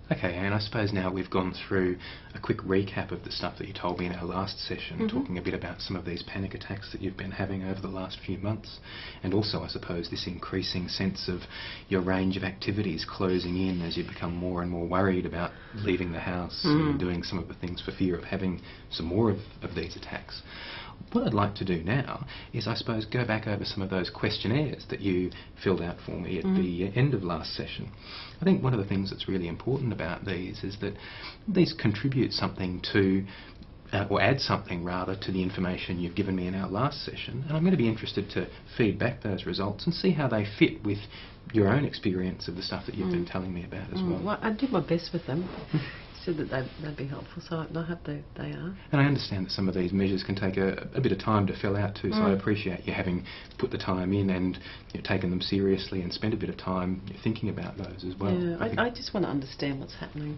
Okay, and I suppose now we've gone through a quick recap of the stuff that you told me in our last session, talking a bit about some of these panic attacks that you've been having over the last few months, and also, I suppose, this increasing sense of your range of activities closing in as you become more and more worried about leaving the house and doing some of the things for fear of having some more of these attacks. What I'd like to do now is, I suppose, go back over some of those questionnaires that you filled out for me at the end of last session. I think one of the things that's really important about these is that these contribute something to, or add something rather, to the information you've given me in our last session, and I'm going to be interested to feed back those results and see how they fit with your own experience of the stuff that you've been telling me about as well. Well, I did my best with them. Said that they'd be helpful, so I hope they are. And I understand that some of these measures can take a bit of time to fill out too, so I appreciate you having put the time in and taken them seriously and spent a bit of time thinking about those as well. Yeah, I just want to understand what's happening.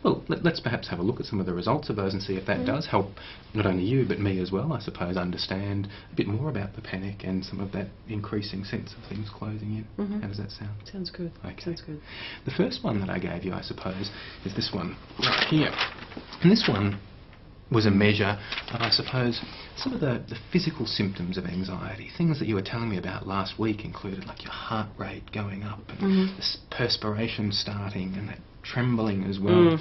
Well, let's perhaps have a look at some of the results of those and see if that does help not only you but me as well, I suppose, understand a bit more about the panic and some of that increasing sense of things closing in. How does that sound? Sounds good. Okay. Sounds good. The first one that I gave you, I suppose, is this one right here. And this one was a measure of, I suppose, some of the physical symptoms of anxiety. Things that you were telling me about last week included like your heart rate going up and the perspiration starting and that trembling as well.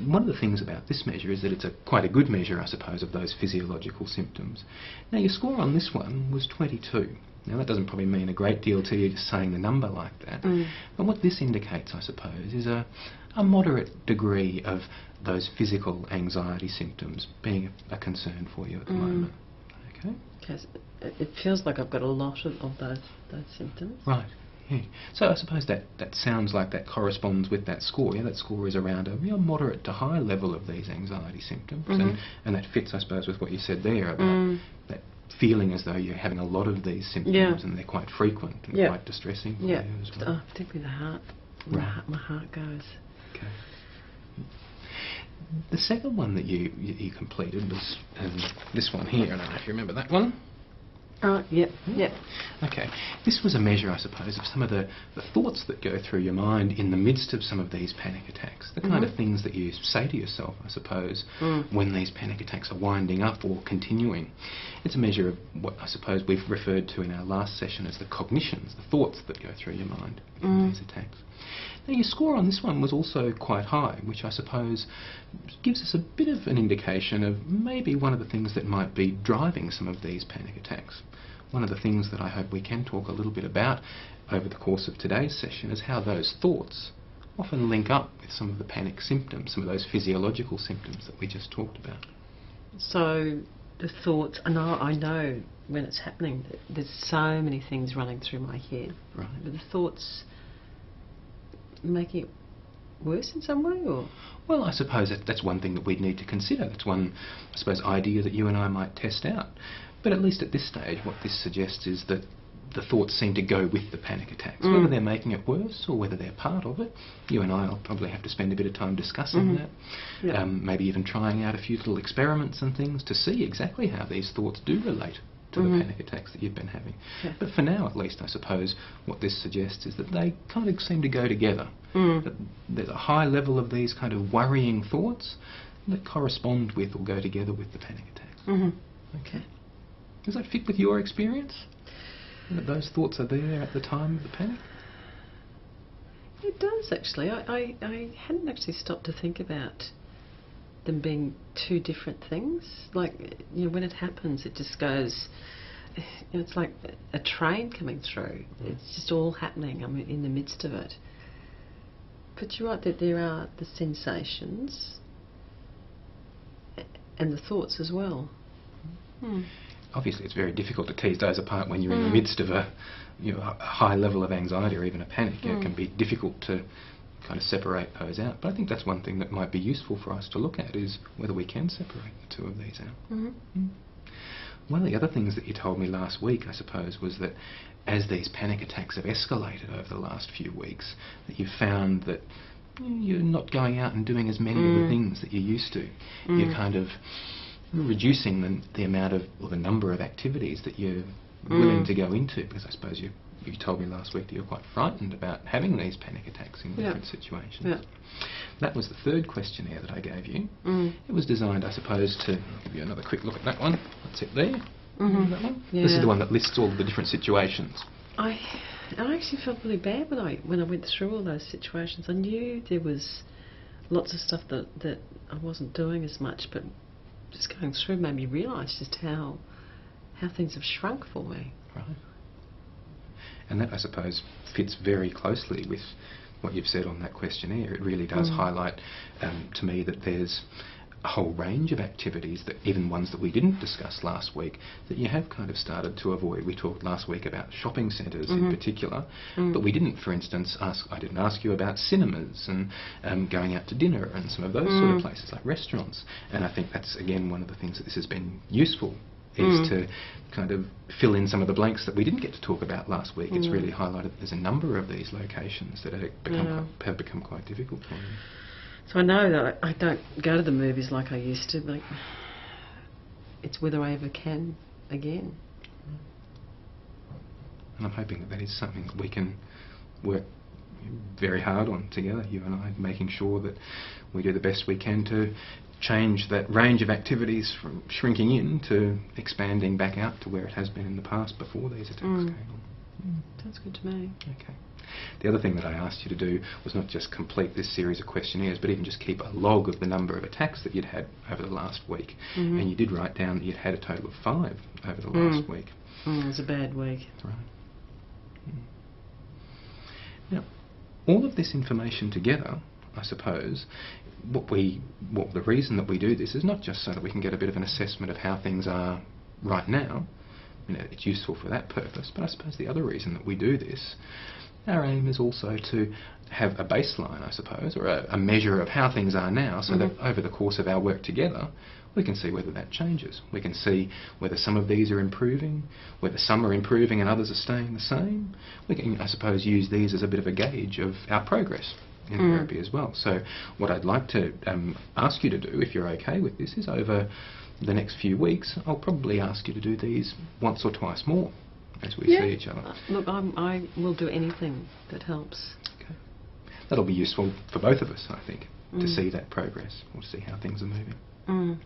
One of the things about this measure is that it's quite a good measure, I suppose, of those physiological symptoms. Now, your score on this one was 22. Now, that doesn't probably mean a great deal to you, just saying the number like that. But what this indicates, I suppose, is a moderate degree of those physical anxiety symptoms being a concern for you at the moment. Okay? Okay, it feels like I've got a lot of those symptoms. Right. Yeah. So I suppose that sounds like that corresponds with that score. Yeah, that score is around a moderate to high level of these anxiety symptoms, and that fits, I suppose, with what you said there about that feeling as though you're having a lot of these symptoms and they're quite frequent and quite distressing for you as well. Particularly the heart. My heart goes. Okay. The second one that you completed was this one here. I don't know if you remember that one. Oh, yep. Okay. This was a measure, I suppose, of some of the thoughts that go through your mind in the midst of some of these panic attacks. The kind of things that you say to yourself, I suppose, when these panic attacks are winding up or continuing. It's a measure of what I suppose we've referred to in our last session as the cognitions, the thoughts that go through your mind in these attacks. Now, your score on this one was also quite high, which I suppose gives us a bit of an indication of maybe one of the things that might be driving some of these panic attacks. One of the things that I hope we can talk a little bit about over the course of today's session is how those thoughts often link up with some of the panic symptoms, some of those physiological symptoms that we just talked about. So the thoughts, I know when it's happening, there's so many things running through my head. Right. But the thoughts making it worse in some way, or? Well, I suppose that's one thing that we'd need to consider. That's one, I suppose, idea that you and I might test out. But at least at this stage, what this suggests is that the thoughts seem to go with the panic attacks. Whether they're making it worse or whether they're part of it, you and I will probably have to spend a bit of time discussing that. Yeah. Maybe even trying out a few little experiments and things to see exactly how these thoughts do relate to the panic attacks that you've been having. Yeah. But for now, at least, I suppose, what this suggests is that they kind of seem to go together. That there's a high level of these kind of worrying thoughts that correspond with or go together with the panic attacks. Okay. Does that fit with your experience? That those thoughts are there at the time of the panic? It does, actually. I hadn't actually stopped to think about them being two different things. Like, when it happens, it just goes, it's like a train coming through. It's just all happening. I'm in the midst of it. But you're right that there are the sensations and the thoughts as well. Obviously, it's very difficult to tease those apart when you're in the midst of a high level of anxiety or even a panic. It can be difficult to kind of separate those out. But I think that's one thing that might be useful for us to look at, is whether we can separate the two of these out. One of the other things that you told me last week, I suppose, was that as these panic attacks have escalated over the last few weeks, that you've found that you're not going out and doing as many of the things that you used to. You're kind of reducing the amount of, or the number of activities that you're willing to go into, because I suppose you told me last week that you're quite frightened about having these panic attacks. attacks in Yeah. different situations. Yeah. That was the third questionnaire that I gave you. Mm. It was designed, I suppose, to give you another quick look at that one. That's it there. Mhm. That one. Yeah. This is the one that lists all of the different situations. I actually felt really bad when I went through all those situations. I knew there was lots of stuff that I wasn't doing as much, but just going through made me realise just how things have shrunk for me. Right. And that, I suppose, fits very closely with what you've said on that questionnaire. It really does highlight to me that there's a whole range of activities, that even ones that we didn't discuss last week, that you have kind of started to avoid. We talked last week about shopping centres in particular, but we didn't, for instance, I didn't ask you about cinemas and going out to dinner and some of those sort of places like restaurants. And I think that's, again, one of the things that this has been useful, is to kind of fill in some of the blanks that we didn't get to talk about last week. It's really highlighted there's a number of these locations that have become quite difficult for you. So I know that I don't go to the movies like I used to, but it's whether I ever can again. And I'm hoping that is something that we can work very hard on together, you and I, making sure that we do the best we can to change that range of activities from shrinking in to expanding back out to where it has been in the past before these attacks came on. Sounds good to me. Okay. The other thing that I asked you to do was not just complete this series of questionnaires, but even just keep a log of the number of attacks that you'd had over the last week. And you did write down that you'd had a total of 5 over the last week. It was a bad week. Right. Now, all of this information together, I suppose, the reason that we do this is not just so that we can get a bit of an assessment of how things are right now. It's useful for that purpose, but I suppose the other reason that we do this, our aim is also to have a baseline, I suppose, or a measure of how things are now, so that over the course of our work together, we can see whether that changes. We can see whether some of these are improving, whether some are improving and others are staying the same. We can, I suppose, use these as a bit of a gauge of our progress in therapy as well. So what I'd like to ask you to do, if you're okay with this, is over the next few weeks, I'll probably ask you to do these once or twice more as we see each other. Look, I will do anything that helps. Okay. That'll be useful for both of us, I think, to see that progress, or to see how things are moving.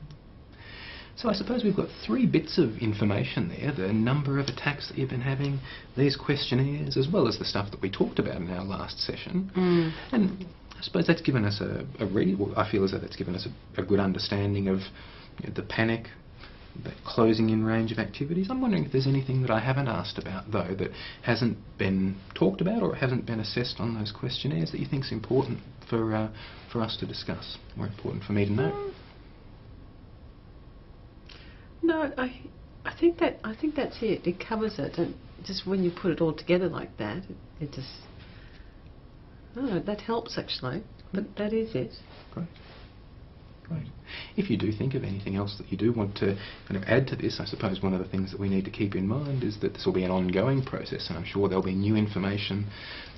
So I suppose we've got 3 bits of information there: the number of attacks that you've been having, these questionnaires, as well as the stuff that we talked about in our last session. And I suppose that's given us I feel as though that's given us a good understanding of the panic, the closing in range of activities. I'm wondering if there's anything that I haven't asked about, though, that hasn't been talked about or hasn't been assessed on those questionnaires that you think is important for us to discuss, or important for me to know. No, I think that's it. It covers it, and just when you put it all together like that, it just that helps actually. But that is it. Great. Great. If you do think of anything else that you do want to kind of add to this, I suppose one of the things that we need to keep in mind is that this will be an ongoing process, and I'm sure there'll be new information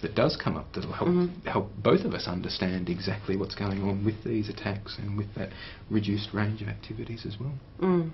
that does come up that will help both of us understand exactly what's going on with these attacks and with that reduced range of activities as well.